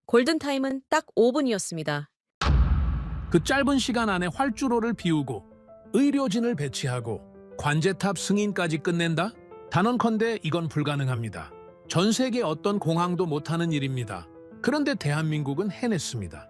골든타임은 딱 5분이었습니다. 그 짧은 시간 안에 활주로를 비우고 의료진을 배치하고 관제탑 승인까지 끝낸다? 단언컨대 이건 불가능합니다. 전 세계 어떤 공항도 못하는 일입니다. 그런데 대한민국은 해냈습니다.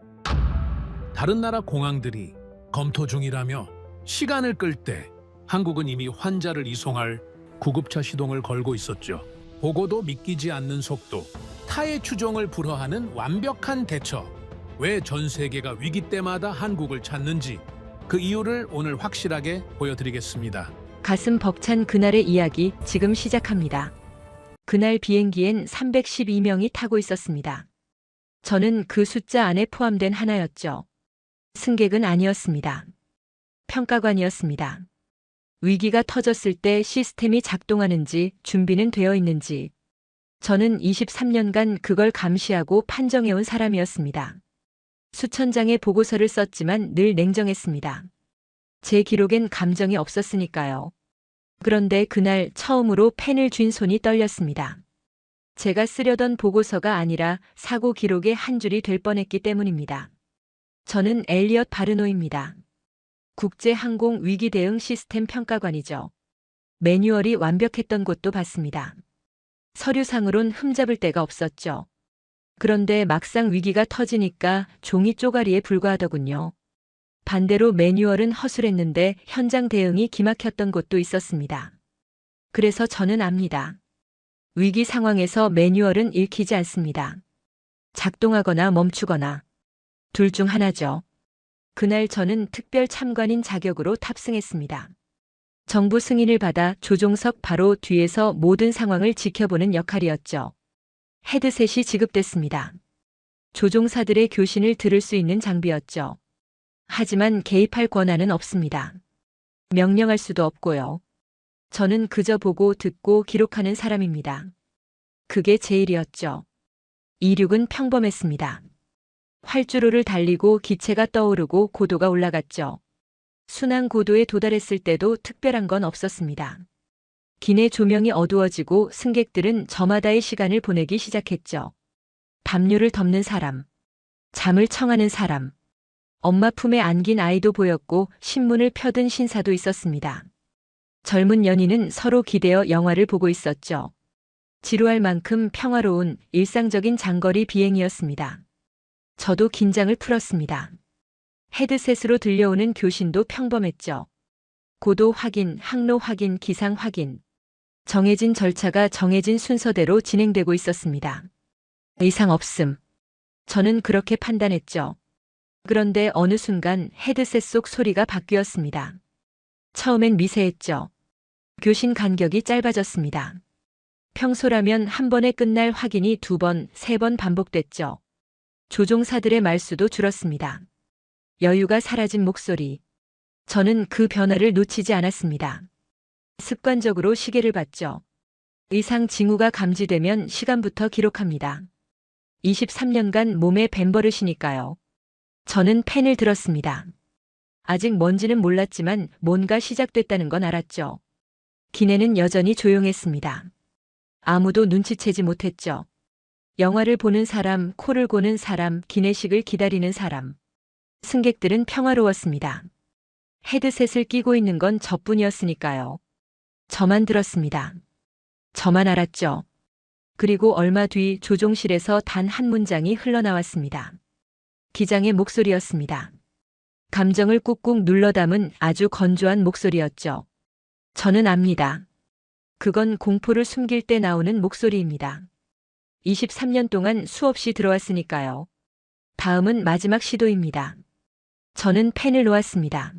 다른 나라 공항들이 검토 중이라며 시간을 끌 때 한국은 이미 환자를 이송할 구급차 시동을 걸고 있었죠. 보고도 믿기지 않는 속도, 타의 추종을 불허하는 완벽한 대처. 왜 전 세계가 위기 때마다 한국을 찾는지 그 이유를 오늘 확실하게 보여드리겠습니다. 가슴 벅찬 그날의 이야기 지금 시작합니다. 그날 비행기엔 312명이 타고 있었습니다. 저는 그 숫자 안에 포함된 하나였죠. 승객은 아니었습니다. 평가관이었습니다. 위기가 터졌을 때 시스템이 작동하는지 준비는 되어 있는지 저는 23년간 그걸 감시하고 판정해온 사람이었습니다. 수천 장의 보고서를 썼지만 늘 냉정했습니다. 제 기록엔 감정이 없었으니까요. 그런데 그날 처음으로 펜을 쥔 손이 떨렸습니다. 제가 쓰려던 보고서가 아니라 사고 기록의 한 줄이 될 뻔했기 때문입니다. 저는 엘리엇 바르노입니다. 국제항공 위기 대응 시스템 평가관이죠. 매뉴얼이 완벽했던 곳도 봤습니다. 서류상으론 흠잡을 데가 없었죠. 그런데 막상 위기가 터지니까 종이 쪼가리에 불과하더군요. 반대로 매뉴얼은 허술했는데 현장 대응이 기막혔던 곳도 있었습니다. 그래서 저는 압니다. 위기 상황에서 매뉴얼은 읽히지 않습니다. 작동하거나 멈추거나 둘 중 하나죠. 그날 저는 특별 참관인 자격으로 탑승했습니다. 정부 승인을 받아 조종석 바로 뒤에서 모든 상황을 지켜보는 역할이었죠. 헤드셋이 지급됐습니다. 조종사들의 교신을 들을 수 있는 장비였죠. 하지만 개입할 권한은 없습니다. 명령할 수도 없고요. 저는 그저 보고 듣고 기록하는 사람입니다. 그게 제 일이었죠. 이륙은 평범했습니다. 활주로를 달리고 기체가 떠오르고 고도가 올라갔죠. 순항 고도에 도달했을 때도 특별한 건 없었습니다. 기내 조명이 어두워지고 승객들은 저마다의 시간을 보내기 시작했죠. 담요를 덮는 사람, 잠을 청하는 사람, 엄마 품에 안긴 아이도 보였고 신문을 펴든 신사도 있었습니다. 젊은 연인은 서로 기대어 영화를 보고 있었죠. 지루할 만큼 평화로운 일상적인 장거리 비행이었습니다. 저도 긴장을 풀었습니다. 헤드셋으로 들려오는 교신도 평범했죠. 고도 확인, 항로 확인, 기상 확인. 정해진 절차가 정해진 순서대로 진행되고 있었습니다. 이상 없음. 저는 그렇게 판단했죠. 그런데 어느 순간 헤드셋 속 소리가 바뀌었습니다. 처음엔 미세했죠. 교신 간격이 짧아졌습니다. 평소라면 한 번에 끝날 확인이 2번, 3번 반복됐죠. 조종사들의 말수도 줄었습니다. 여유가 사라진 목소리. 저는 그 변화를 놓치지 않았습니다. 습관적으로 시계를 봤죠. 이상 징후가 감지되면 시간부터 기록합니다. 23년간 몸에 밴 버릇이니까요. 저는 펜을 들었습니다. 아직 뭔지는 몰랐지만 뭔가 시작됐다는 건 알았죠. 기내는 여전히 조용했습니다. 아무도 눈치채지 못했죠. 영화를 보는 사람, 코를 고는 사람, 기내식을 기다리는 사람. 승객들은 평화로웠습니다. 헤드셋을 끼고 있는 건 저뿐이었으니까요. 저만 들었습니다. 저만 알았죠. 그리고 얼마 뒤 조종실에서 단 한 문장이 흘러나왔습니다. 기장의 목소리였습니다. 감정을 꾹꾹 눌러 담은 아주 건조한 목소리였죠. 저는 압니다. 그건 공포를 숨길 때 나오는 목소리입니다. 23년 동안 수없이 들어왔으니까요. 다음은 마지막 시도입니다. 저는 펜을 놓았습니다.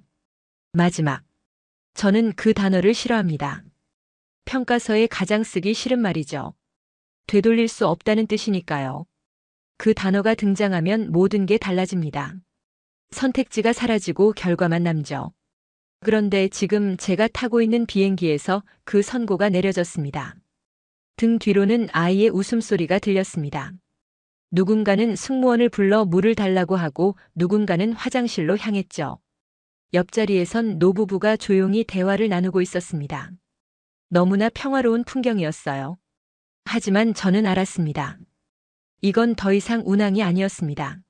마지막. 저는 그 단어를 싫어합니다. 평가서에 가장 쓰기 싫은 말이죠. 되돌릴 수 없다는 뜻이니까요. 그 단어가 등장하면 모든 게 달라집니다. 선택지가 사라지고 결과만 남죠. 그런데 지금 제가 타고 있는 비행기에서 그 선고가 내려졌습니다. 등 뒤로는 아이의 웃음소리가 들렸습니다. 누군가는 승무원을 불러 물을 달라고 하고 누군가는 화장실로 향했죠. 옆자리에선 노부부가 조용히 대화를 나누고 있었습니다. 너무나 평화로운 풍경이었어요. 하지만 저는 알았습니다. 이건 더 이상 운항이 아니었습니다.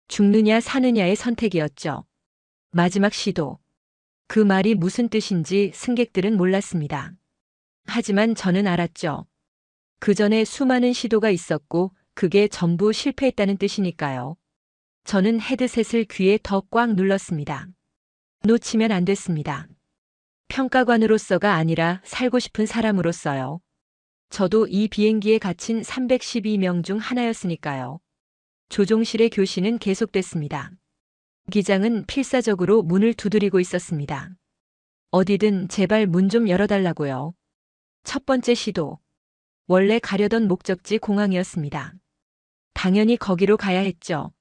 죽느냐 사느냐의 선택이었죠. 마지막 시도. 그 말이 무슨 뜻인지 승객들은 몰랐습니다. 하지만 저는 알았죠. 그 전에 수많은 시도가 있었고 그게 전부 실패했다는 뜻이니까요. 저는 헤드셋을 귀에 더 꽉 눌렀습니다. 놓치면 안 됐습니다. 평가관으로서가 아니라 살고 싶은 사람으로서요. 저도 이 비행기에 갇힌 312명 중 하나였으니까요. 조종실의 교신은 계속됐습니다. 기장은 필사적으로 문을 두드리고 있었습니다. 어디든 제발 문 좀 열어달라고요. 첫 번째 시도. 원래 가려던 목적지 공항이었습니다. 당연히 거기로 가야 했죠.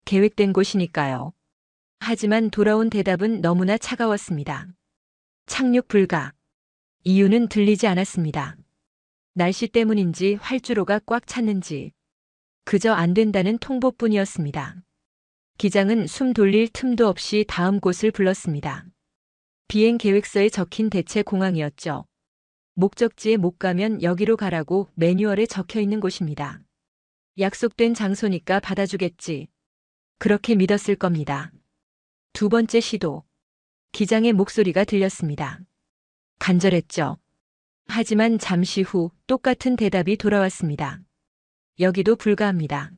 계획된 곳이니까요. 하지만 돌아온 대답은 너무나 차가웠습니다. 착륙 불가. 이유는 들리지 않았습니다. 날씨 때문인지 활주로가 꽉 찼는지 그저 안 된다는 통보뿐이었습니다. 기장은 숨 돌릴 틈도 없이 다음 곳을 불렀습니다. 비행 계획서에 적힌 대체 공항이었죠. 목적지에 못 가면 여기로 가라고 매뉴얼에 적혀 있는 곳입니다. 약속된 장소니까 받아주겠지. 그렇게 믿었을 겁니다. 두 번째 시도. 기장의 목소리가 들렸습니다. 간절했죠. 하지만 잠시 후 똑같은 대답이 돌아왔습니다. 여기도 불가합니다.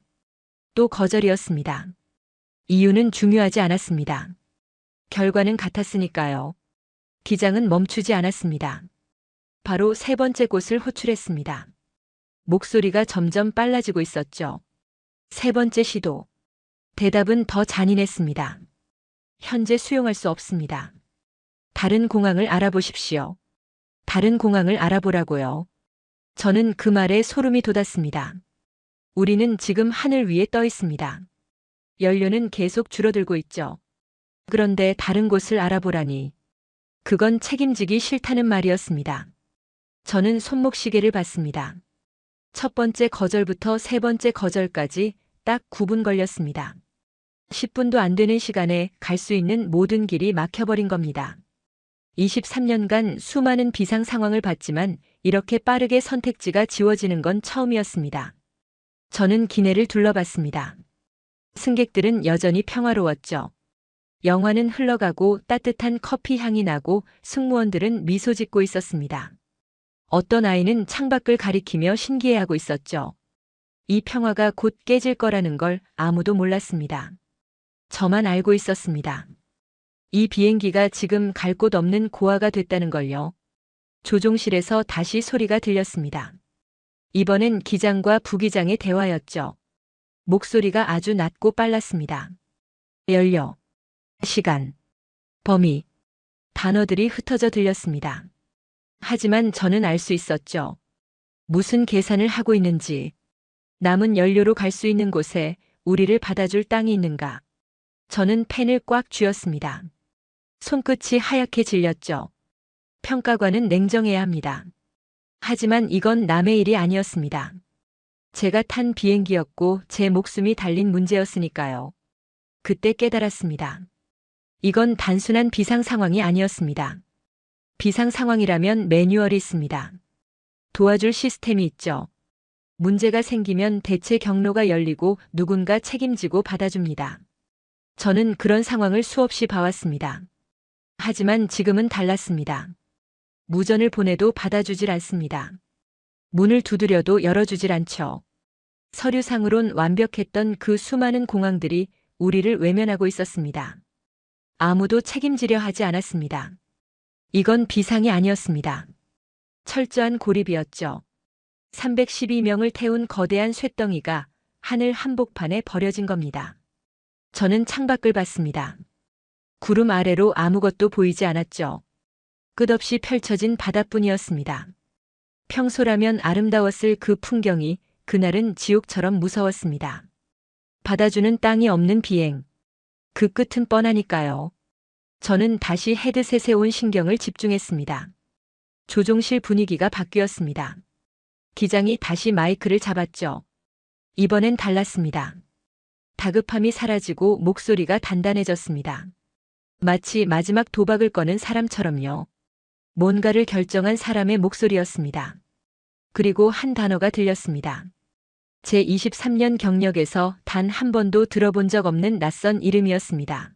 또 거절이었습니다. 이유는 중요하지 않았습니다. 결과는 같았으니까요. 기장은 멈추지 않았습니다. 바로 세 번째 곳을 호출했습니다. 목소리가 점점 빨라지고 있었죠. 세 번째 시도. 대답은 더 잔인했습니다. 현재 수용할 수 없습니다. 다른 공항을 알아보십시오. 다른 공항을 알아보라고요. 저는 그 말에 소름이 돋았습니다. 우리는 지금 하늘 위에 떠 있습니다. 연료는 계속 줄어들고 있죠. 그런데 다른 곳을 알아보라니. 그건 책임지기 싫다는 말이었습니다. 저는 손목시계를 봤습니다. 첫 번째 거절부터 세 번째 거절까지 딱 9분 걸렸습니다. 10분도 안 되는 시간에 갈 수 있는 모든 길이 막혀버린 겁니다. 23년간 수많은 비상 상황을 봤지만 이렇게 빠르게 선택지가 지워지는 건 처음이었습니다. 저는 기내를 둘러봤습니다. 승객들은 여전히 평화로웠죠. 영화는 흘러가고 따뜻한 커피 향이 나고 승무원들은 미소 짓고 있었습니다. 어떤 아이는 창밖을 가리키며 신기해하고 있었죠. 이 평화가 곧 깨질 거라는 걸 아무도 몰랐습니다. 저만 알고 있었습니다. 이 비행기가 지금 갈 곳 없는 고아가 됐다는 걸요. 조종실에서 다시 소리가 들렸습니다. 이번엔 기장과 부기장의 대화였죠. 목소리가 아주 낮고 빨랐습니다. 연료, 시간, 범위, 단어들이 흩어져 들렸습니다. 하지만 저는 알 수 있었죠. 무슨 계산을 하고 있는지, 남은 연료로 갈 수 있는 곳에 우리를 받아줄 땅이 있는가. 저는 펜을 꽉 쥐었습니다. 손끝이 하얗게 질렸죠. 평가관은 냉정해야 합니다. 하지만 이건 남의 일이 아니었습니다. 제가 탄 비행기였고 제 목숨이 달린 문제였으니까요. 그때 깨달았습니다. 이건 단순한 비상 상황이 아니었습니다. 비상 상황이라면 매뉴얼이 있습니다. 도와줄 시스템이 있죠. 문제가 생기면 대체 경로가 열리고 누군가 책임지고 받아줍니다. 저는 그런 상황을 수없이 봐왔습니다. 하지만 지금은 달랐습니다. 무전을 보내도 받아주질 않습니다. 문을 두드려도 열어주질 않죠. 서류상으론 완벽했던 그 수많은 공항들이 우리를 외면하고 있었습니다. 아무도 책임지려 하지 않았습니다. 이건 비상이 아니었습니다. 철저한 고립이었죠. 312명을 태운 거대한 쇳덩이가 하늘 한복판에 버려진 겁니다. 저는 창밖을 봤습니다. 구름 아래로 아무것도 보이지 않았죠. 끝없이 펼쳐진 바다뿐이었습니다. 평소라면 아름다웠을 그 풍경이 그날은 지옥처럼 무서웠습니다. 받아주는 땅이 없는 비행. 그 끝은 뻔하니까요. 저는 다시 헤드셋에 온 신경을 집중했습니다. 조종실 분위기가 바뀌었습니다. 기장이 다시 마이크를 잡았죠. 이번엔 달랐습니다. 다급함이 사라지고 목소리가 단단해졌습니다. 마치 마지막 도박을 거는 사람처럼요. 뭔가를 결정한 사람의 목소리였습니다. 그리고 한 단어가 들렸습니다. 제 23년 경력에서 단 한 번도 들어본 적 없는 낯선 이름이었습니다.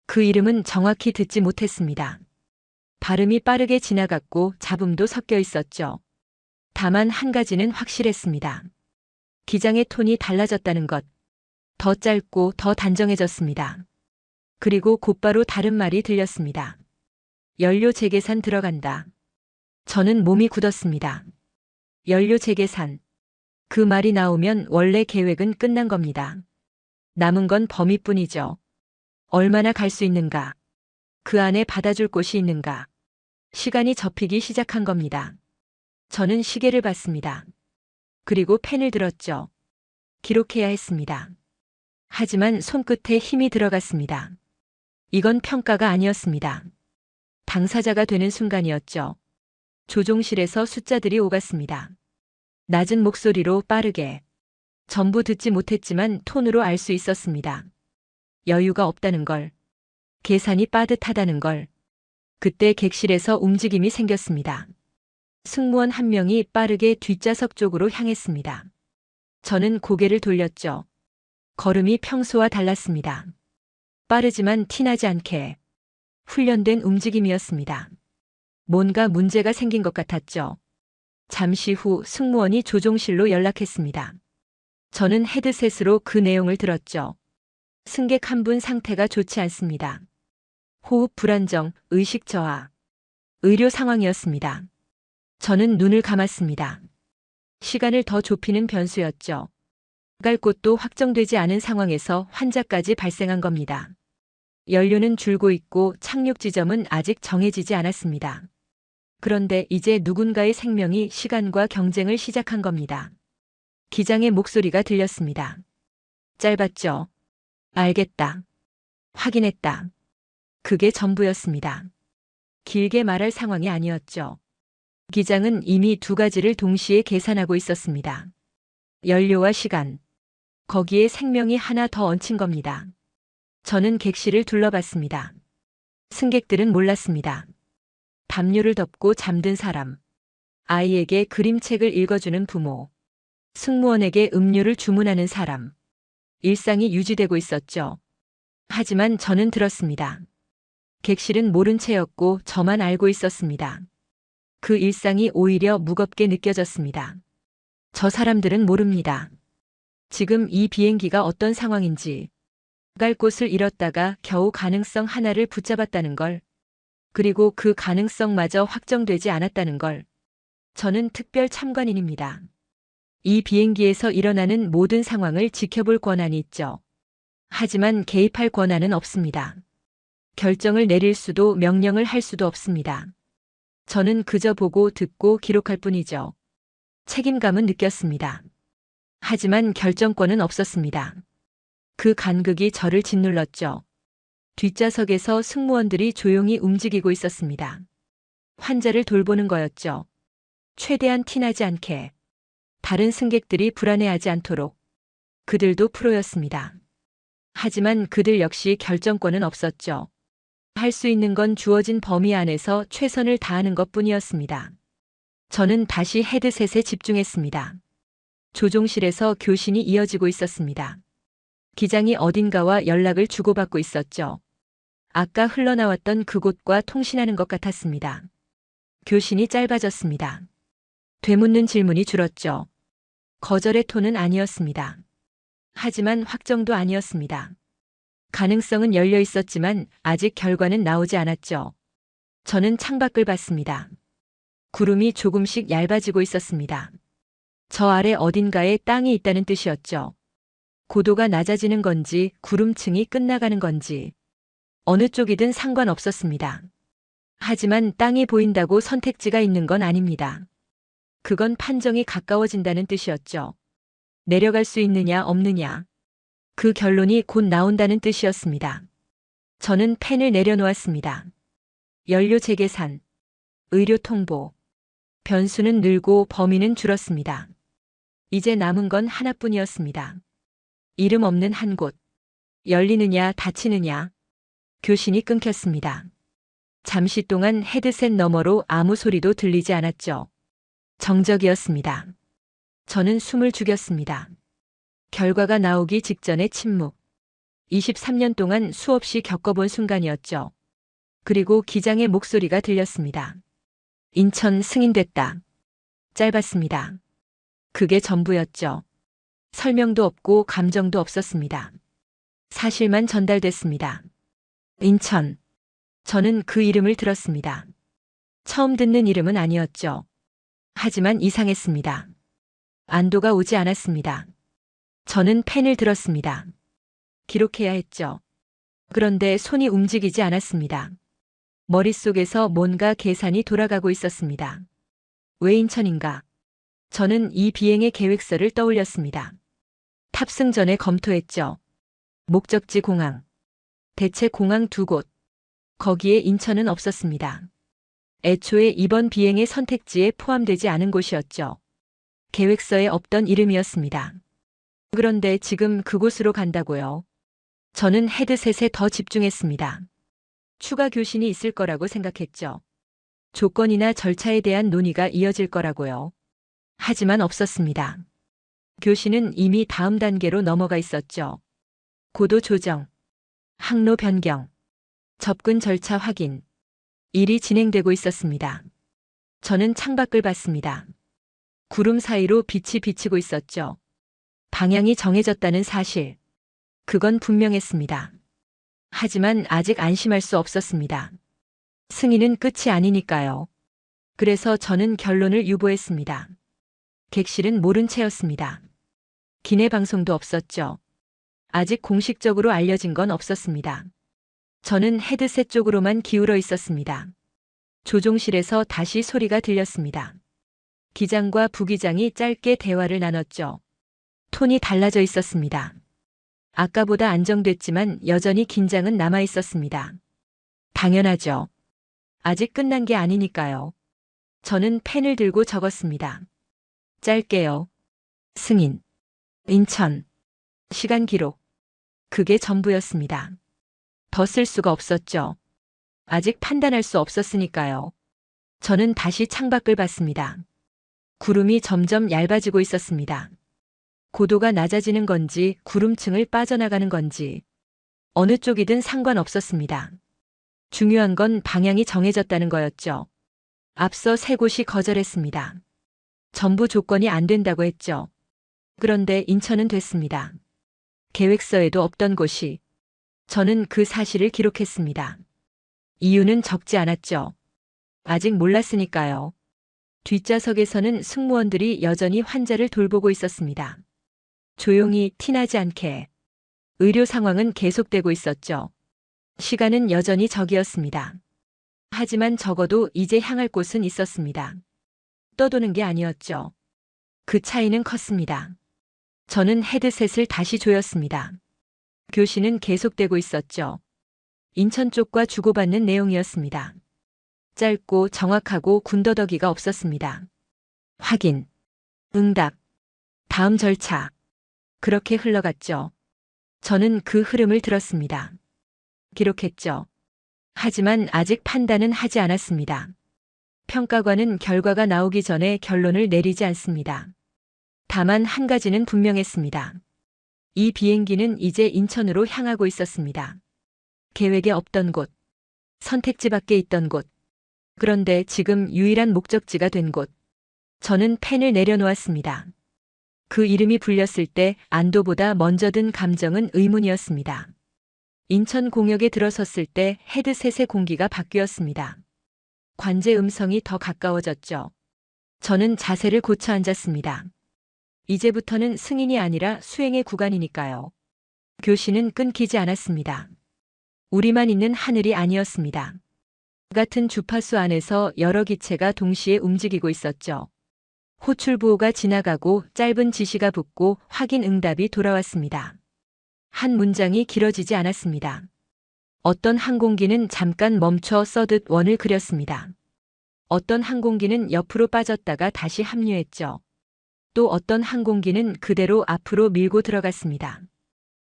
그 이름은 정확히 듣지 못했습니다. 발음이 빠르게 지나갔고 잡음도 섞여 있었죠. 다만 한 가지는 확실했습니다. 기장의 톤이 달라졌다는 것. 더 짧고 더 단정해졌습니다. 그리고 곧바로 다른 말이 들렸습니다. 연료 재계산 들어간다. 저는 몸이 굳었습니다. 연료 재계산. 그 말이 나오면 원래 계획은 끝난 겁니다. 남은 건 범위뿐이죠. 얼마나 갈 수 있는가? 그 안에 받아줄 곳이 있는가? 시간이 접히기 시작한 겁니다. 저는 시계를 봤습니다. 그리고 펜을 들었죠. 기록해야 했습니다. 하지만 손끝에 힘이 들어갔습니다. 이건 평가가 아니었습니다. 당사자가 되는 순간이었죠. 조종실에서 숫자들이 오갔습니다. 낮은 목소리로 빠르게. 전부 듣지 못했지만 톤으로 알 수 있었습니다. 여유가 없다는 걸. 계산이 빠듯하다는 걸. 그때 객실에서 움직임이 생겼습니다. 승무원 한 명이 빠르게 뒷좌석 쪽으로 향했습니다. 저는 고개를 돌렸죠. 걸음이 평소와 달랐습니다. 빠르지만 티나지 않게. 훈련된 움직임이었습니다. 뭔가 문제가 생긴 것 같았죠. 잠시 후 승무원이 조종실로 연락했습니다. 저는 헤드셋으로 그 내용을 들었죠. 승객 한 분 상태가 좋지 않습니다. 호흡 불안정, 의식 저하. 의료 상황이었습니다. 저는 눈을 감았습니다. 시간을 더 좁히는 변수였죠. 갈 곳도 확정되지 않은 상황에서 환자까지 발생한 겁니다. 연료는 줄고 있고 착륙 지점은 아직 정해지지 않았습니다. 그런데 이제 누군가의 생명이 시간과 경쟁을 시작한 겁니다. 기장의 목소리가 들렸습니다. 짧았죠. 알겠다. 확인했다. 그게 전부였습니다. 길게 말할 상황이 아니었죠. 기장은 이미 두 가지를 동시에 계산하고 있었습니다. 연료와 시간. 거기에 생명이 하나 더 얹힌 겁니다. 저는 객실을 둘러봤습니다. 승객들은 몰랐습니다. 담요를 덮고 잠든 사람. 아이에게 그림책을 읽어주는 부모. 승무원에게 음료를 주문하는 사람. 일상이 유지되고 있었죠. 하지만 저는 들었습니다. 객실은 모른 채였고 저만 알고 있었습니다. 그 일상이 오히려 무겁게 느껴졌습니다. 저 사람들은 모릅니다. 지금 이 비행기가 어떤 상황인지, 갈 곳을 잃었다가 겨우 가능성 하나를 붙잡았다는 걸, 그리고 그 가능성마저 확정되지 않았다는 걸. 저는 특별 참관인입니다. 이 비행기에서 일어나는 모든 상황을 지켜볼 권한이 있죠. 하지만 개입할 권한은 없습니다. 결정을 내릴 수도 명령을 할 수도 없습니다. 저는 그저 보고 듣고 기록할 뿐이죠. 책임감은 느꼈습니다. 하지만 결정권은 없었습니다. 그 간극이 저를 짓눌렀죠. 뒷좌석에서 승무원들이 조용히 움직이고 있었습니다. 환자를 돌보는 거였죠. 최대한 티나지 않게. 다른 승객들이 불안해하지 않도록. 그들도 프로였습니다. 하지만 그들 역시 결정권은 없었죠. 할 수 있는 건 주어진 범위 안에서 최선을 다하는 것뿐이었습니다. 저는 다시 헤드셋에 집중했습니다. 조종실에서 교신이 이어지고 있었습니다. 기장이 어딘가와 연락을 주고받고 있었죠. 아까 흘러나왔던 그곳과 통신하는 것 같았습니다. 교신이 짧아졌습니다. 되묻는 질문이 줄었죠. 거절의 톤은 아니었습니다. 하지만 확정도 아니었습니다. 가능성은 열려 있었지만 아직 결과는 나오지 않았죠. 저는 창밖을 봤습니다. 구름이 조금씩 얇아지고 있었습니다. 저 아래 어딘가에 땅이 있다는 뜻이었죠. 고도가 낮아지는 건지 구름층이 끝나가는 건지 어느 쪽이든 상관없었습니다. 하지만 땅이 보인다고 선택지가 있는 건 아닙니다. 그건 판정이 가까워진다는 뜻이었죠. 내려갈 수 있느냐 없느냐. 그 결론이 곧 나온다는 뜻이었습니다. 저는 펜을 내려놓았습니다. 연료 재계산, 의료 통보. 변수는 늘고 범위는 줄었습니다. 이제 남은 건 하나뿐이었습니다. 이름 없는 한 곳. 열리느냐 닫히느냐. 교신이 끊겼습니다. 잠시 동안 헤드셋 너머로 아무 소리도 들리지 않았죠. 정적이었습니다. 저는 숨을 죽였습니다. 결과가 나오기 직전의 침묵. 23년 동안 수없이 겪어본 순간이었죠. 그리고 기장의 목소리가 들렸습니다. 인천 승인됐다. 짧았습니다. 그게 전부였죠. 설명도 없고 감정도 없었습니다. 사실만 전달됐습니다. 인천. 저는 그 이름을 들었습니다. 처음 듣는 이름은 아니었죠. 하지만 이상했습니다. 안도가 오지 않았습니다. 저는 펜을 들었습니다. 기록해야 했죠. 그런데 손이 움직이지 않았습니다. 머릿속에서 뭔가 계산이 돌아가고 있었습니다. 왜 인천인가? 저는 이 비행의 계획서를 떠올렸습니다. 탑승 전에 검토했죠. 목적지 공항. 대체 공항 2곳. 거기에 인천은 없었습니다. 애초에 이번 비행의 선택지에 포함되지 않은 곳이었죠. 계획서에 없던 이름이었습니다. 그런데 지금 그곳으로 간다고요. 저는 헤드셋에 더 집중했습니다. 추가 교신이 있을 거라고 생각했죠. 조건이나 절차에 대한 논의가 이어질 거라고요. 하지만 없었습니다. 교신은 이미 다음 단계로 넘어가 있었죠. 고도 조정, 항로 변경, 접근 절차 확인. 일이 진행되고 있었습니다. 저는 창밖을 봤습니다. 구름 사이로 빛이 비치고 있었죠. 방향이 정해졌다는 사실. 그건 분명했습니다. 하지만 아직 안심할 수 없었습니다. 승인은 끝이 아니니까요. 그래서 저는 결론을 유보했습니다. 객실은 모른 채였습니다. 기내 방송도 없었죠. 아직 공식적으로 알려진 건 없었습니다. 저는 헤드셋 쪽으로만 기울어 있었습니다. 조종실에서 다시 소리가 들렸습니다. 기장과 부기장이 짧게 대화를 나눴죠. 톤이 달라져 있었습니다. 아까보다 안정됐지만 여전히 긴장은 남아 있었습니다. 당연하죠. 아직 끝난 게 아니니까요. 저는 펜을 들고 적었습니다. 짧게요. 승인. 인천. 시간 기록. 그게 전부였습니다. 더 쓸 수가 없었죠. 아직 판단할 수 없었으니까요. 저는 다시 창밖을 봤습니다. 구름이 점점 얇아지고 있었습니다. 고도가 낮아지는 건지 구름층을 빠져나가는 건지 어느 쪽이든 상관없었습니다. 중요한 건 방향이 정해졌다는 거였죠. 앞서 3곳이 거절했습니다. 전부 조건이 안 된다고 했죠. 그런데 인천은 됐습니다. 계획서에도 없던 곳이. 저는 그 사실을 기록했습니다. 이유는 적지 않았죠. 아직 몰랐으니까요. 뒷좌석에서는 승무원들이 여전히 환자를 돌보고 있었습니다. 조용히 티나지 않게. 의료 상황은 계속되고 있었죠. 시간은 여전히 적이었습니다. 하지만 적어도 이제 향할 곳은 있었습니다. 떠도는 게 아니었죠. 그 차이는 컸습니다. 저는 헤드셋을 다시 조였습니다. 교신은 계속되고 있었죠. 인천 쪽과 주고받는 내용이었습니다. 짧고 정확하고 군더더기가 없었습니다. 확인, 응답, 다음 절차. 그렇게 흘러갔죠. 저는 그 흐름을 들었습니다. 기록했죠. 하지만 아직 판단은 하지 않았습니다. 평가관은 결과가 나오기 전에 결론을 내리지 않습니다. 다만 한 가지는 분명했습니다. 이 비행기는 이제 인천으로 향하고 있었습니다. 계획에 없던 곳, 선택지 밖에 있던 곳, 그런데 지금 유일한 목적지가 된 곳. 저는 펜을 내려놓았습니다. 그 이름이 불렸을 때 안도보다 먼저 든 감정은 의문이었습니다. 인천공역에 들어섰을 때 헤드셋의 공기가 바뀌었습니다. 관제 음성이 더 가까워졌죠. 저는 자세를 고쳐 앉았습니다. 이제부터는 승인이 아니라 수행의 구간이니까요. 교신은 끊기지 않았습니다. 우리만 있는 하늘이 아니었습니다. 같은 주파수 안에서 여러 기체가 동시에 움직이고 있었죠. 호출보호가 지나가고 짧은 지시가 붙고 확인 응답이 돌아왔습니다. 한 문장이 길어지지 않았습니다. 어떤 항공기는 잠깐 멈춰 써듯 원을 그렸습니다. 어떤 항공기는 옆으로 빠졌다가 다시 합류했죠. 또 어떤 항공기는 그대로 앞으로 밀고 들어갔습니다.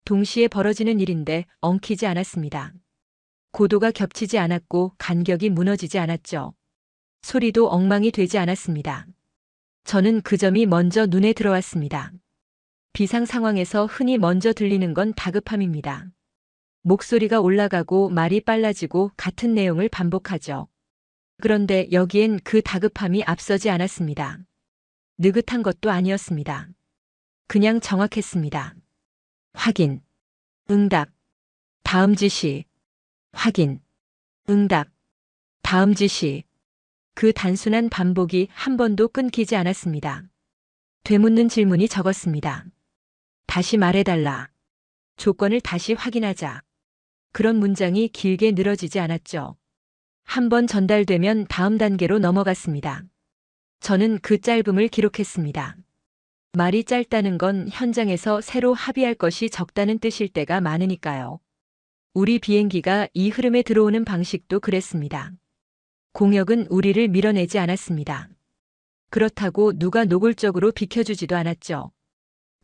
동시에 벌어지는 일인데 엉키지 않았습니다. 고도가 겹치지 않았고 간격이 무너지지 않았죠. 소리도 엉망이 되지 않았습니다. 저는 그 점이 먼저 눈에 들어왔습니다. 비상 상황에서 흔히 먼저 들리는 건 다급함입니다. 목소리가 올라가고 말이 빨라지고 같은 내용을 반복하죠. 그런데 여기엔 그 다급함이 앞서지 않았습니다. 느긋한 것도 아니었습니다. 그냥 정확했습니다. 확인, 응답, 다음 지시, 확인, 응답, 다음 지시. 그 단순한 반복이 한 번도 끊기지 않았습니다. 되묻는 질문이 적었습니다. 다시 말해달라. 조건을 다시 확인하자. 그런 문장이 길게 늘어지지 않았죠. 한 번 전달되면 다음 단계로 넘어갔습니다. 저는 그 짧음을 기록했습니다. 말이 짧다는 건 현장에서 새로 합의할 것이 적다는 뜻일 때가 많으니까요. 우리 비행기가 이 흐름에 들어오는 방식도 그랬습니다. 공역은 우리를 밀어내지 않았습니다. 그렇다고 누가 노골적으로 비켜주지도 않았죠.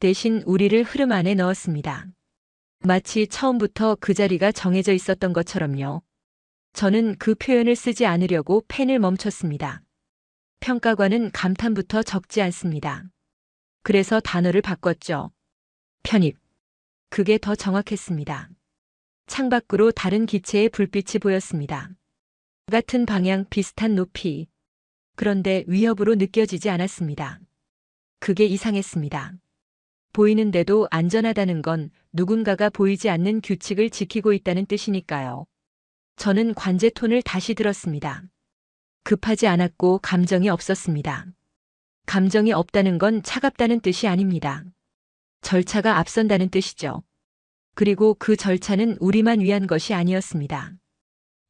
대신 우리를 흐름 안에 넣었습니다. 마치 처음부터 그 자리가 정해져 있었던 것처럼요. 저는 그 표현을 쓰지 않으려고 펜을 멈췄습니다. 평가관은 감탄부터 적지 않습니다. 그래서 단어를 바꿨죠. 편입. 그게 더 정확했습니다. 창밖으로 다른 기체의 불빛이 보였습니다. 같은 방향, 비슷한 높이. 그런데 위협으로 느껴지지 않았습니다. 그게 이상했습니다. 보이는데도 안전하다는 건 누군가가 보이지 않는 규칙을 지키고 있다는 뜻이니까요. 저는 관제 톤을 다시 들었습니다. 급하지 않았고 감정이 없었습니다. 감정이 없다는 건 차갑다는 뜻이 아닙니다. 절차가 앞선다는 뜻이죠. 그리고 그 절차는 우리만 위한 것이 아니었습니다.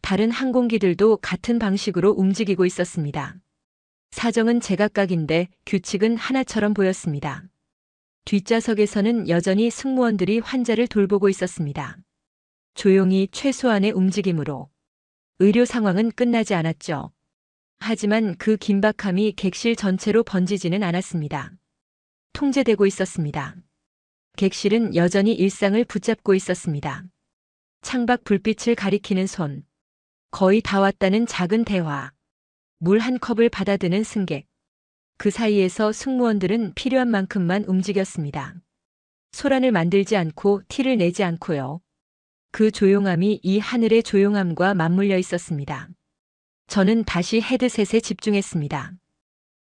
다른 항공기들도 같은 방식으로 움직이고 있었습니다. 사정은 제각각인데 규칙은 하나처럼 보였습니다. 뒷좌석에서는 여전히 승무원들이 환자를 돌보고 있었습니다. 조용히 최소한의 움직임으로. 의료 상황은 끝나지 않았죠. 하지만 그 긴박함이 객실 전체로 번지지는 않았습니다. 통제되고 있었습니다. 객실은 여전히 일상을 붙잡고 있었습니다. 창밖 불빛을 가리키는 손. 거의 다 왔다는 작은 대화. 물 한 컵을 받아드는 승객. 그 사이에서 승무원들은 필요한 만큼만 움직였습니다. 소란을 만들지 않고 티를 내지 않고요. 그 조용함이 이 하늘의 조용함과 맞물려 있었습니다. 저는 다시 헤드셋에 집중했습니다.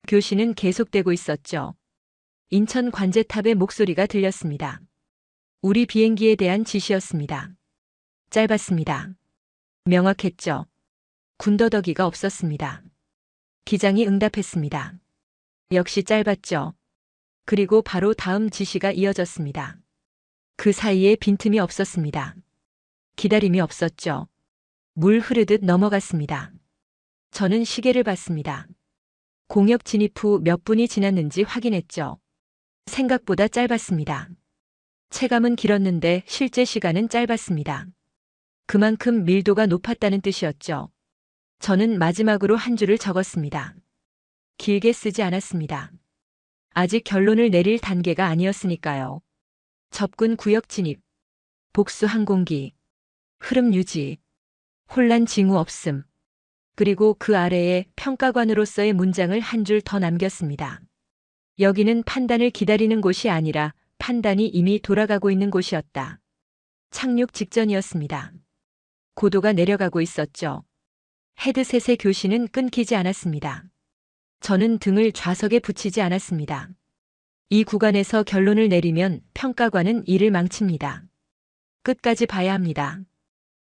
교신은 계속되고 있었죠. 인천 관제탑의 목소리가 들렸습니다. 우리 비행기에 대한 지시였습니다. 짧았습니다. 명확했죠. 군더더기가 없었습니다. 기장이 응답했습니다. 역시 짧았죠. 그리고 바로 다음 지시가 이어졌습니다. 그 사이에 빈틈이 없었습니다. 기다림이 없었죠. 물 흐르듯 넘어갔습니다. 저는 시계를 봤습니다. 공역 진입 후 몇 분이 지났는지 확인했죠. 생각보다 짧았습니다. 체감은 길었는데 실제 시간은 짧았습니다. 그만큼 밀도가 높았다는 뜻이었죠. 저는 마지막으로 한 줄을 적었습니다. 길게 쓰지 않았습니다. 아직 결론을 내릴 단계가 아니었으니까요. 접근 구역 진입, 복수 항공기, 흐름 유지, 혼란 징후 없음. 그리고 그 아래에 평가관으로서의 문장을 한 줄 더 남겼습니다. 여기는 판단을 기다리는 곳이 아니라 판단이 이미 돌아가고 있는 곳이었다. 착륙 직전이었습니다. 고도가 내려가고 있었죠. 헤드셋의 교신은 끊기지 않았습니다. 저는 등을 좌석에 붙이지 않았습니다. 이 구간에서 결론을 내리면 평가관은 이를 망칩니다. 끝까지 봐야 합니다.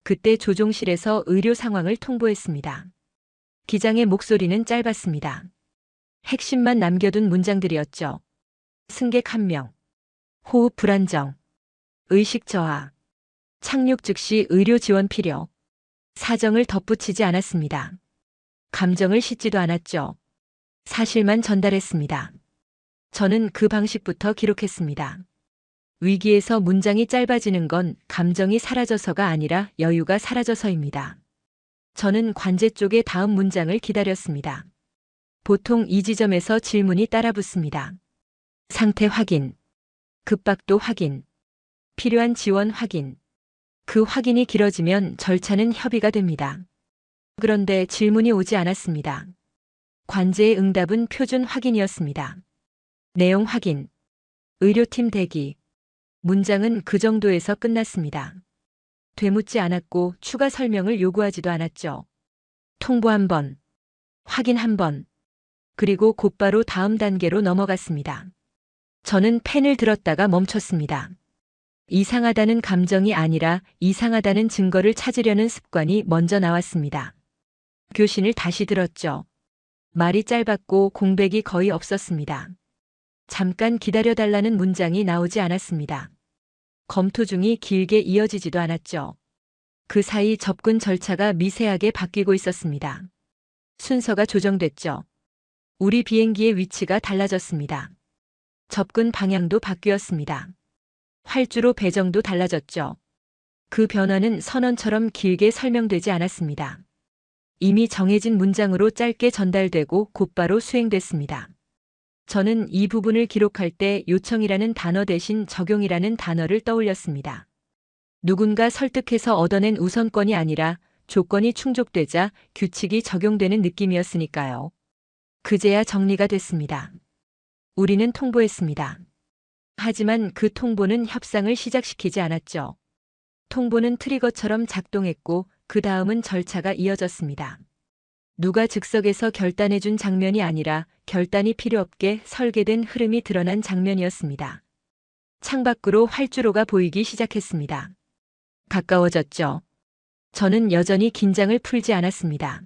그때 조종실에서 의료 상황을 통보했습니다. 기장의 목소리는 짧았습니다. 핵심만 남겨둔 문장들이었죠. 승객 1명, 호흡 불안정, 의식 저하, 착륙 즉시 의료 지원 필요. 사정을 덧붙이지 않았습니다. 감정을 싣지도 않았죠. 사실만 전달했습니다. 저는 그 방식부터 기록했습니다. 위기에서 문장이 짧아지는 건 감정이 사라져서가 아니라 여유가 사라져서입니다. 저는 관제 쪽의 다음 문장을 기다렸습니다. 보통 이 지점에서 질문이 따라붙습니다. 상태 확인, 급박도 확인, 필요한 지원 확인. 그 확인이 길어지면 절차는 협의가 됩니다. 그런데 질문이 오지 않았습니다. 관제의 응답은 표준 확인이었습니다. 내용 확인. 의료팀 대기. 문장은 그 정도에서 끝났습니다. 되묻지 않았고 추가 설명을 요구하지도 않았죠. 통보 한 번. 확인 한 번. 그리고 곧바로 다음 단계로 넘어갔습니다. 저는 펜을 들었다가 멈췄습니다. 이상하다는 감정이 아니라 이상하다는 증거를 찾으려는 습관이 먼저 나왔습니다. 교신을 다시 들었죠. 말이 짧았고 공백이 거의 없었습니다. 잠깐 기다려달라는 문장이 나오지 않았습니다. 검토 중이 길게 이어지지도 않았죠. 그 사이 접근 절차가 미세하게 바뀌고 있었습니다. 순서가 조정됐죠. 우리 비행기의 위치가 달라졌습니다. 접근 방향도 바뀌었습니다. 활주로 배정도 달라졌죠. 그 변화는 선언처럼 길게 설명되지 않았습니다. 이미 정해진 문장으로 짧게 전달되고 곧바로 수행됐습니다. 저는 이 부분을 기록할 때 요청이라는 단어 대신 적용이라는 단어를 떠올렸습니다. 누군가 설득해서 얻어낸 우선권이 아니라 조건이 충족되자 규칙이 적용되는 느낌이었으니까요. 그제야 정리가 됐습니다. 우리는 통보했습니다. 하지만 그 통보는 협상을 시작시키지 않았죠. 통보는 트리거처럼 작동했고 그 다음은 절차가 이어졌습니다. 누가 즉석에서 결단해준 장면이 아니라 결단이 필요 없게 설계된 흐름이 드러난 장면이었습니다. 창밖으로 활주로가 보이기 시작했습니다. 가까워졌죠. 저는 여전히 긴장을 풀지 않았습니다.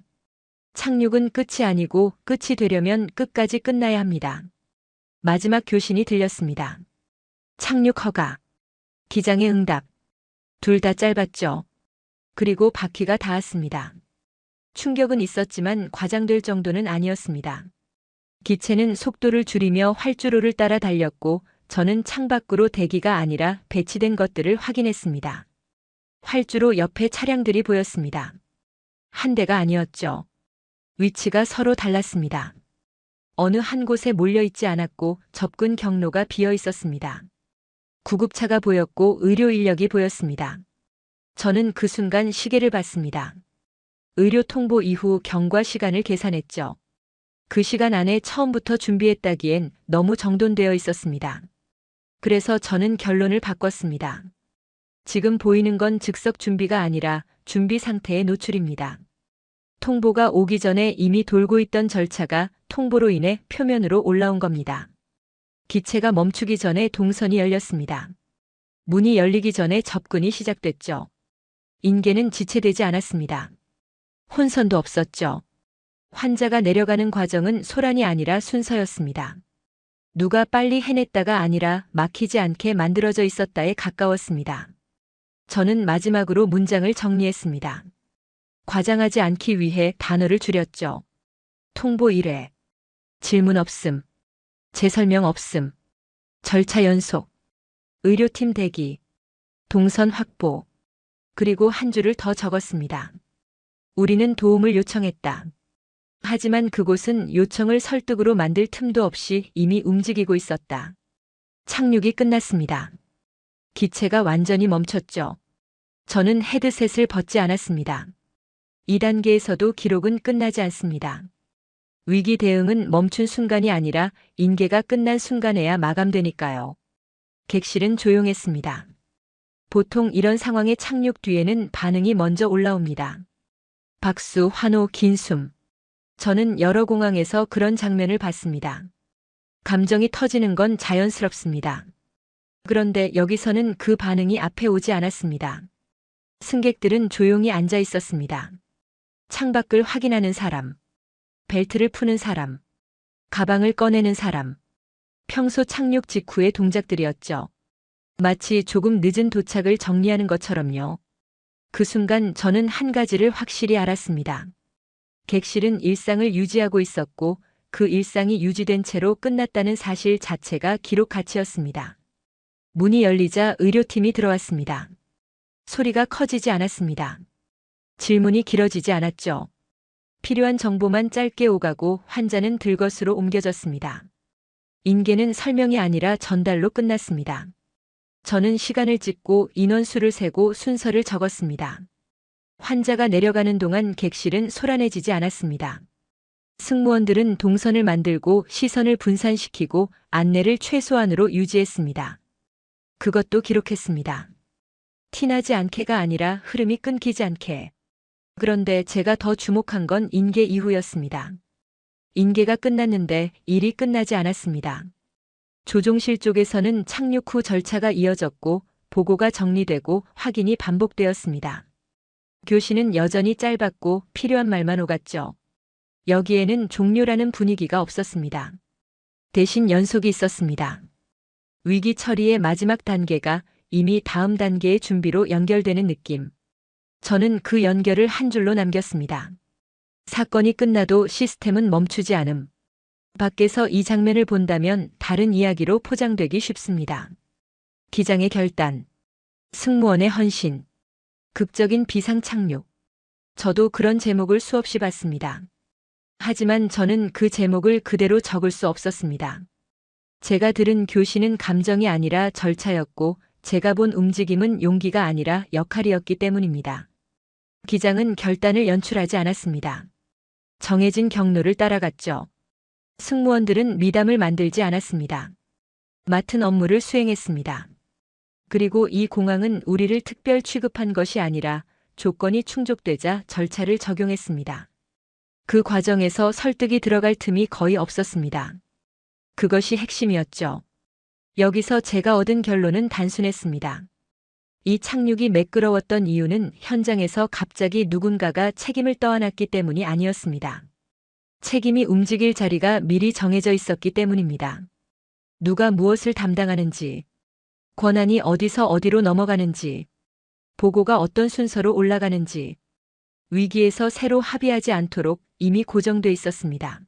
착륙은 끝이 아니고 끝이 되려면 끝까지 끝나야 합니다. 마지막 교신이 들렸습니다. 착륙 허가. 기장의 응답. 둘 다 짧았죠. 그리고 바퀴가 닿았습니다. 충격은 있었지만 과장될 정도는 아니었습니다. 기체는 속도를 줄이며 활주로를 따라 달렸고 저는 창밖으로 대기가 아니라 배치된 것들을 확인했습니다. 활주로 옆에 차량들이 보였습니다. 한 대가 아니었죠. 위치가 서로 달랐습니다. 어느 한 곳에 몰려있지 않았고 접근 경로가 비어 있었습니다. 구급차가 보였고 의료 인력이 보였습니다. 저는 그 순간 시계를 봤습니다. 의료 통보 이후 경과 시간을 계산했죠. 그 시간 안에 처음부터 준비했다기엔 너무 정돈되어 있었습니다. 그래서 저는 결론을 바꿨습니다. 지금 보이는 건 즉석 준비가 아니라 준비 상태의 노출입니다. 통보가 오기 전에 이미 돌고 있던 절차가 통보로 인해 표면으로 올라온 겁니다. 기체가 멈추기 전에 동선이 열렸습니다. 문이 열리기 전에 접근이 시작됐죠. 인계는 지체되지 않았습니다. 혼선도 없었죠. 환자가 내려가는 과정은 소란이 아니라 순서였습니다. 누가 빨리 해냈다가 아니라 막히지 않게 만들어져 있었다에 가까웠습니다. 저는 마지막으로 문장을 정리했습니다. 과장하지 않기 위해 단어를 줄였죠. 통보 1회. 질문 없음. 재설명 없음. 절차 연속. 의료팀 대기. 동선 확보. 그리고 한 줄을 더 적었습니다. 우리는 도움을 요청했다. 하지만 그곳은 요청을 설득으로 만들 틈도 없이 이미 움직이고 있었다. 착륙이 끝났습니다. 기체가 완전히 멈췄죠. 저는 헤드셋을 벗지 않았습니다. 2단계에서도 기록은 끝나지 않습니다. 위기 대응은 멈춘 순간이 아니라 인계가 끝난 순간에야 마감되니까요. 객실은 조용했습니다. 보통 이런 상황의 착륙 뒤에는 반응이 먼저 올라옵니다. 박수, 환호, 긴 숨. 저는 여러 공항에서 그런 장면을 봤습니다. 감정이 터지는 건 자연스럽습니다. 그런데 여기서는 그 반응이 앞에 오지 않았습니다. 승객들은 조용히 앉아 있었습니다. 창밖을 확인하는 사람, 벨트를 푸는 사람, 가방을 꺼내는 사람. 평소 착륙 직후의 동작들이었죠. 마치 조금 늦은 도착을 정리하는 것처럼요. 그 순간 저는 한 가지를 확실히 알았습니다. 객실은 일상을 유지하고 있었고 그 일상이 유지된 채로 끝났다는 사실 자체가 기록 가치였습니다. 문이 열리자 의료팀이 들어왔습니다. 소리가 커지지 않았습니다. 질문이 길어지지 않았죠. 필요한 정보만 짧게 오가고 환자는 들것으로 옮겨졌습니다. 인계는 설명이 아니라 전달로 끝났습니다. 저는 시간을 찍고 인원수를 세고 순서를 적었습니다. 환자가 내려가는 동안 객실은 소란해지지 않았습니다. 승무원들은 동선을 만들고 시선을 분산시키고 안내를 최소한으로 유지했습니다. 그것도 기록했습니다. 티나지 않게가 아니라 흐름이 끊기지 않게. 그런데 제가 더 주목한 건 인계 이후였습니다. 인계가 끝났는데 일이 끝나지 않았습니다. 조종실 쪽에서는 착륙 후 절차가 이어졌고 보고가 정리되고 확인이 반복되었습니다. 교시는 여전히 짧았고 필요한 말만 오갔죠. 여기에는 종료라는 분위기가 없었습니다. 대신 연속이 있었습니다. 위기 처리의 마지막 단계가 이미 다음 단계의 준비로 연결되는 느낌. 저는 그 연결을 한 줄로 남겼습니다. 사건이 끝나도 시스템은 멈추지 않음. 밖에서 이 장면을 본다면 다른 이야기로 포장되기 쉽습니다. 기장의 결단, 승무원의 헌신, 극적인 비상 착륙. 저도 그런 제목을 수없이 봤습니다. 하지만 저는 그 제목을 그대로 적을 수 없었습니다. 제가 들은 교시는 감정이 아니라 절차였고 제가 본 움직임은 용기가 아니라 역할이었기 때문입니다. 기장은 결단을 연출하지 않았습니다. 정해진 경로를 따라갔죠. 승무원들은 미담을 만들지 않았습니다. 맡은 업무를 수행했습니다. 그리고 이 공항은 우리를 특별 취급한 것이 아니라 조건이 충족되자 절차를 적용했습니다. 그 과정에서 설득이 들어갈 틈이 거의 없었습니다. 그것이 핵심이었죠. 여기서 제가 얻은 결론은 단순했습니다. 이 착륙이 매끄러웠던 이유는 현장에서 갑자기 누군가가 책임을 떠안았기 때문이 아니었습니다. 책임이 움직일 자리가 미리 정해져 있었기 때문입니다. 누가 무엇을 담당하는지, 권한이 어디서 어디로 넘어가는지, 보고가 어떤 순서로 올라가는지, 위기에서 새로 합의하지 않도록 이미 고정돼 있었습니다.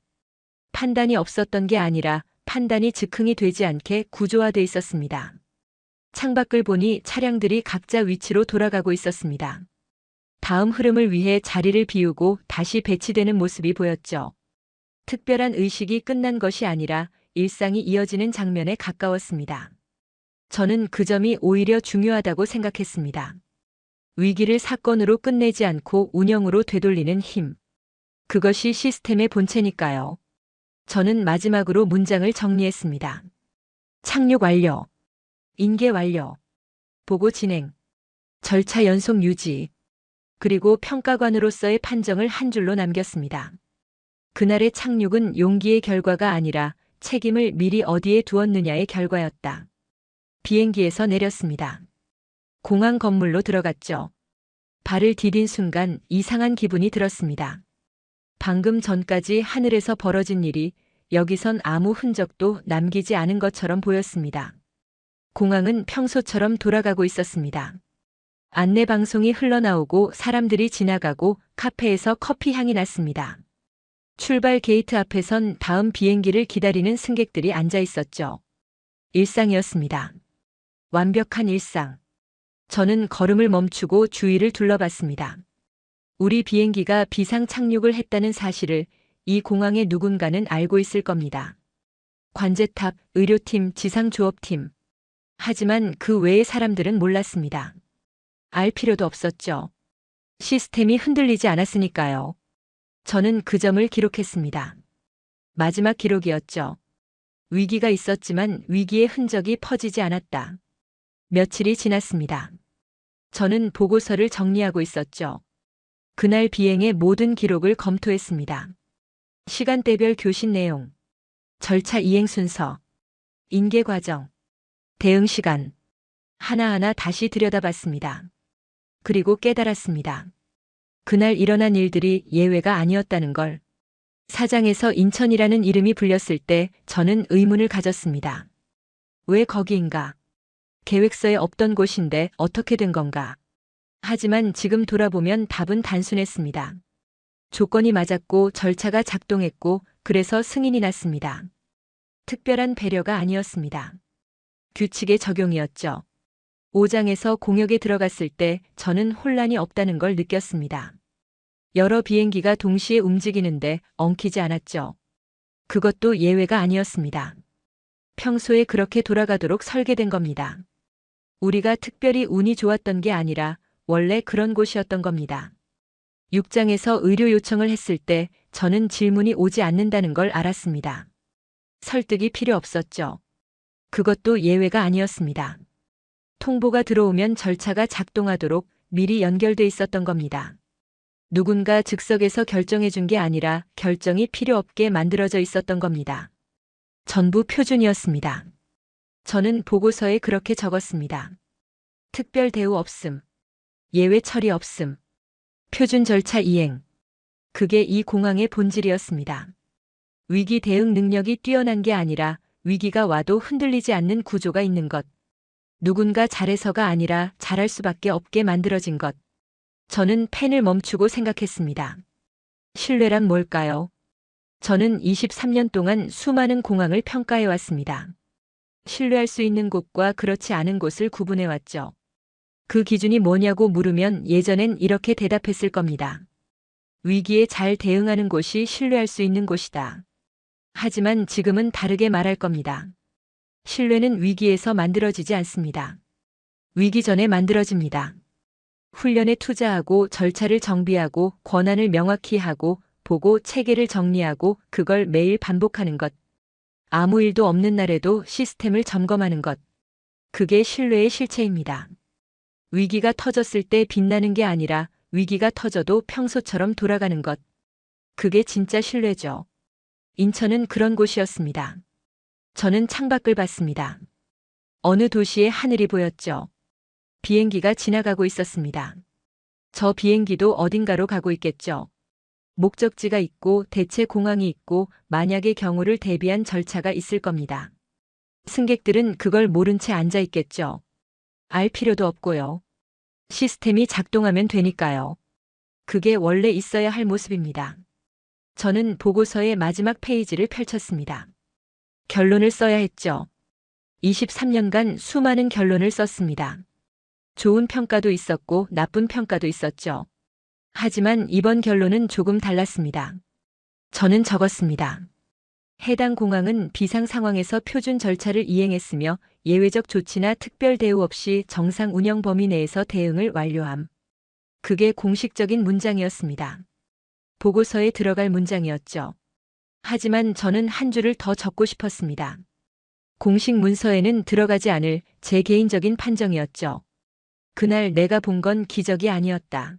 판단이 없었던 게 아니라 판단이 즉흥이 되지 않게 구조화돼 있었습니다. 창밖을 보니 차량들이 각자 위치로 돌아가고 있었습니다. 다음 흐름을 위해 자리를 비우고 다시 배치되는 모습이 보였죠. 특별한 의식이 끝난 것이 아니라 일상이 이어지는 장면에 가까웠습니다. 저는 그 점이 오히려 중요하다고 생각했습니다. 위기를 사건으로 끝내지 않고 운영으로 되돌리는 힘. 그것이 시스템의 본체니까요. 저는 마지막으로 문장을 정리했습니다. 착륙 완료. 인계 완료. 보고 진행. 절차 연속 유지. 그리고 평가관으로서의 판정을 한 줄로 남겼습니다. 그날의 착륙은 용기의 결과가 아니라 책임을 미리 어디에 두었느냐의 결과였다. 비행기에서 내렸습니다. 공항 건물로 들어갔죠. 발을 디딘 순간 이상한 기분이 들었습니다. 방금 전까지 하늘에서 벌어진 일이 여기선 아무 흔적도 남기지 않은 것처럼 보였습니다. 공항은 평소처럼 돌아가고 있었습니다. 안내 방송이 흘러나오고 사람들이 지나가고 카페에서 커피 향이 났습니다. 출발 게이트 앞에선 다음 비행기를 기다리는 승객들이 앉아 있었죠. 일상이었습니다. 완벽한 일상. 저는 걸음을 멈추고 주위를 둘러봤습니다. 우리 비행기가 비상 착륙을 했다는 사실을 이 공항의 누군가는 알고 있을 겁니다. 관제탑, 의료팀, 지상조업팀. 하지만 그 외의 사람들은 몰랐습니다. 알 필요도 없었죠. 시스템이 흔들리지 않았으니까요. 저는 그 점을 기록했습니다. 마지막 기록이었죠. 위기가 있었지만 위기의 흔적이 퍼지지 않았다. 며칠이 지났습니다. 저는 보고서를 정리하고 있었죠. 그날 비행의 모든 기록을 검토했습니다. 시간대별 교신 내용, 절차 이행 순서, 인계 과정, 대응 시간, 하나하나 다시 들여다봤습니다. 그리고 깨달았습니다. 그날 일어난 일들이 예외가 아니었다는 걸. 사장에서 인천이라는 이름이 불렸을 때 저는 의문을 가졌습니다. 왜 거기인가? 계획서에 없던 곳인데 어떻게 된 건가? 하지만 지금 돌아보면 답은 단순했습니다. 조건이 맞았고 절차가 작동했고 그래서 승인이 났습니다. 특별한 배려가 아니었습니다. 규칙의 적용이었죠. 5장에서 공역에 들어갔을 때 저는 혼란이 없다는 걸 느꼈습니다. 여러 비행기가 동시에 움직이는데 엉키지 않았죠. 그것도 예외가 아니었습니다. 평소에 그렇게 돌아가도록 설계된 겁니다. 우리가 특별히 운이 좋았던 게 아니라 원래 그런 곳이었던 겁니다. 6장에서 의료 요청을 했을 때 저는 질문이 오지 않는다는 걸 알았습니다. 설득이 필요 없었죠. 그것도 예외가 아니었습니다. 통보가 들어오면 절차가 작동하도록 미리 연결돼 있었던 겁니다. 누군가 즉석에서 결정해 준 게 아니라 결정이 필요 없게 만들어져 있었던 겁니다. 전부 표준이었습니다. 저는 보고서에 그렇게 적었습니다. 특별 대우 없음. 예외 처리 없음. 표준 절차 이행. 그게 이 공항의 본질이었습니다. 위기 대응 능력이 뛰어난 게 아니라 위기가 와도 흔들리지 않는 구조가 있는 것. 누군가 잘해서가 아니라 잘할 수밖에 없게 만들어진 것. 저는 펜을 멈추고 생각했습니다. 신뢰란 뭘까요? 저는 23년 동안 수많은 공항을 평가해 왔습니다. 신뢰할 수 있는 곳과 그렇지 않은 곳을 구분해 왔죠. 그 기준이 뭐냐고 물으면 예전엔 이렇게 대답했을 겁니다. 위기에 잘 대응하는 곳이 신뢰할 수 있는 곳이다. 하지만 지금은 다르게 말할 겁니다. 신뢰는 위기에서 만들어지지 않습니다. 위기 전에 만들어집니다. 훈련에 투자하고 절차를 정비하고 권한을 명확히 하고 보고 체계를 정리하고 그걸 매일 반복하는 것. 아무 일도 없는 날에도 시스템을 점검하는 것. 그게 신뢰의 실체입니다. 위기가 터졌을 때 빛나는 게 아니라 위기가 터져도 평소처럼 돌아가는 것. 그게 진짜 신뢰죠. 인천은 그런 곳이었습니다. 저는 창밖을 봤습니다. 어느 도시의 하늘이 보였죠. 비행기가 지나가고 있었습니다. 저 비행기도 어딘가로 가고 있겠죠. 목적지가 있고 대체 공항이 있고 만약의 경우를 대비한 절차가 있을 겁니다. 승객들은 그걸 모른 채 앉아 있겠죠. 알 필요도 없고요. 시스템이 작동하면 되니까요. 그게 원래 있어야 할 모습입니다. 저는 보고서의 마지막 페이지를 펼쳤습니다. 결론을 써야 했죠. 23년간 수많은 결론을 썼습니다. 좋은 평가도 있었고 나쁜 평가도 있었죠. 하지만 이번 결론은 조금 달랐습니다. 저는 적었습니다. 해당 공항은 비상 상황에서 표준 절차를 이행했으며 예외적 조치나 특별 대우 없이 정상 운영 범위 내에서 대응을 완료함. 그게 공식적인 문장이었습니다. 보고서에 들어갈 문장이었죠. 하지만 저는 한 줄을 더 적고 싶었습니다. 공식 문서에는 들어가지 않을 제 개인적인 판정이었죠. 그날 내가 본 건 기적이 아니었다.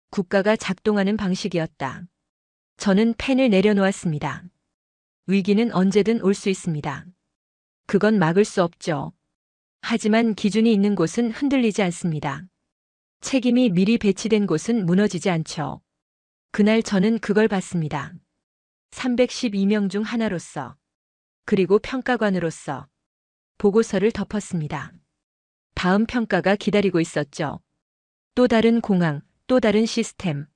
국가가 작동하는 방식이었다. 저는 펜을 내려놓았습니다. 위기는 언제든 올 수 있습니다. 그건 막을 수 없죠. 하지만 기준이 있는 곳은 흔들리지 않습니다. 책임이 미리 배치된 곳은 무너지지 않죠. 그날 저는 그걸 봤습니다. 312명 중 하나로서, 그리고 평가관으로서 보고서를 덮었습니다. 다음 평가가 기다리고 있었죠. 또 다른 공항, 또 다른 시스템.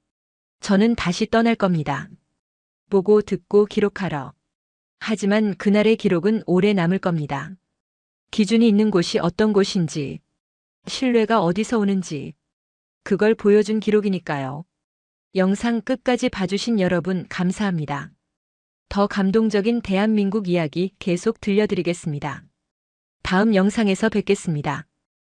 저는 다시 떠날 겁니다. 보고 듣고 기록하러. 하지만 그날의 기록은 오래 남을 겁니다. 기준이 있는 곳이 어떤 곳인지, 신뢰가 어디서 오는지, 그걸 보여준 기록이니까요. 영상 끝까지 봐주신 여러분 감사합니다. 더 감동적인 대한민국 이야기 계속 들려드리겠습니다. 다음 영상에서 뵙겠습니다.